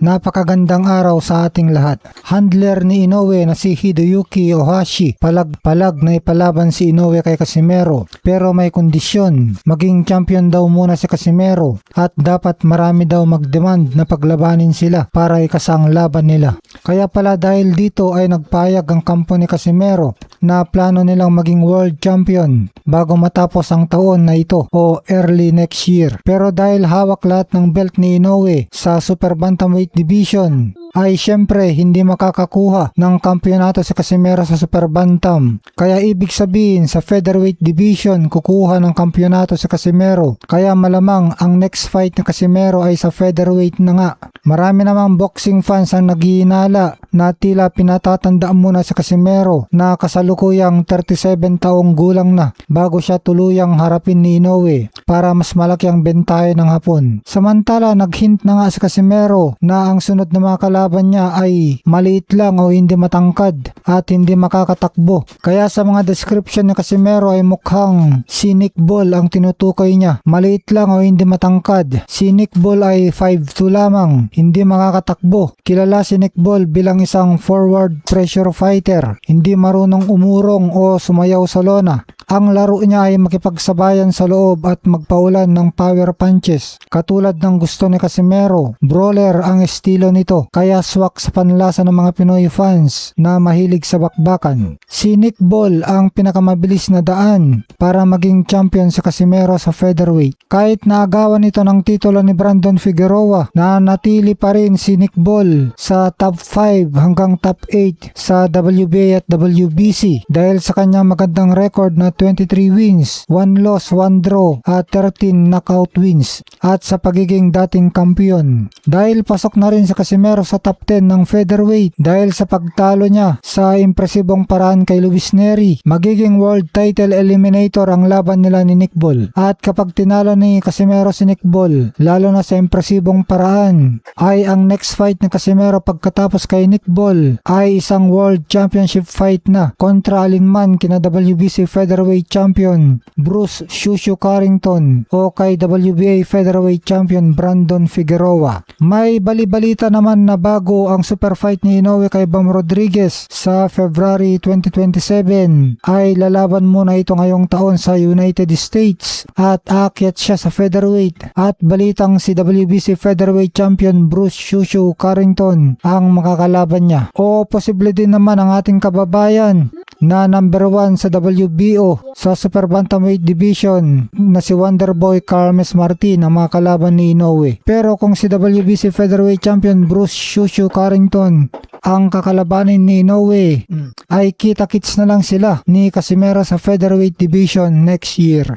Napakagandang araw sa ating lahat. Handler ni Inoue na si Hideyuki Ohashi palag-palag na ipalaban si Inoue kay Casimero, pero may kondisyon. Maging champion daw muna si Casimero at dapat marami daw mag-demand na paglabanin sila para ikasang laban nila. Kaya pala dahil dito ay nagpayag ang kampo ni Casimero na plano nilang maging world champion bago matapos ang taon na ito o early next year. Pero dahil hawak lahat ng belt ni Inoue sa Super Bantamweight Division, ay syempre hindi makakakuha ng kampiyonato si Casimero sa Super Bantam. Kaya ibig sabihin sa Featherweight Division kukuha ng kampiyonato si Casimero. Kaya malamang ang next fight ni Casimero ay sa Featherweight na nga. Marami namang boxing fans ang naghihinala na tila pinatatandaan muna si Casimero na kasalukuyang 37 taong gulang na bago siya tuluyang harapin ni Inoue para mas malaki ang bentahe ng Hapon. Samantala naghint na nga si Casimero na ang sunod na mga kalaban niya ay maliit lang o hindi matangkad at hindi makakatakbo. Kaya sa mga description ni Casimero ay mukhang si Nick Ball ang tinutukoy niya. Maliit lang o hindi matangkad. Si Nick Ball ay 5'2 lamang, hindi makakatakbo. Kilala si Nick Ball bilang isang forward pressure fighter, hindi marunong umurong o sumayaw sa lona. Ang laro niya ay makipagsabayan sa loob at magpaulan ng power punches. Katulad ng gusto ni Casimero, brawler ang estilo nito, kaya swak sa panlasa ng mga Pinoy fans na mahilig sa bakbakan. Si Nick Ball ang pinakamabilis na daan para maging champion si Casimero sa featherweight. Kahit naagawan ito ng titulo ni Brandon Figueroa, nanatili pa rin si Nick Ball sa top 5 hanggang top 8 sa WBA at WBC dahil sa kanyang magandang record na 23 wins, 1 loss, 1 draw at 13 knockout wins at sa pagiging dating kampiyon. Dahil pasok na rin si Casimero sa top 10 ng featherweight dahil sa pagtalo niya sa impresibong paraan kay Luis Nery, magiging world title eliminator ang laban nila ni Nick Ball. At kapag tinalo ni Casimero si Nick Ball, lalo na sa impresibong paraan, ay ang next fight ni Casimero pagkatapos kay Nick Ball ay isang world championship fight na kontra alinman kina WBC featherweight champion Bruce Shushu Carrington o kay WBA featherweight champion Brandon Figueroa. May bali-balita naman na bago ang super fight ni Inoue kay Bam Rodriguez sa February 2027 ay lalaban muna ito ngayong taon sa United States at aakyat siya sa featherweight at balitang si WBC featherweight champion Bruce Shushu Carrington ang makakalaban niya. O posible din naman ang ating kababayan na number 1 sa WBO sa Super Bantamweight Division na si Wonderboy Carmes Martin ang mga kalaban ni Inoue. Pero kung si WBC Featherweight Champion Bruce Shushu Carrington ang kakalabanin ni Inoue, ay kita-kits na lang sila ni Casimero sa Featherweight Division next year.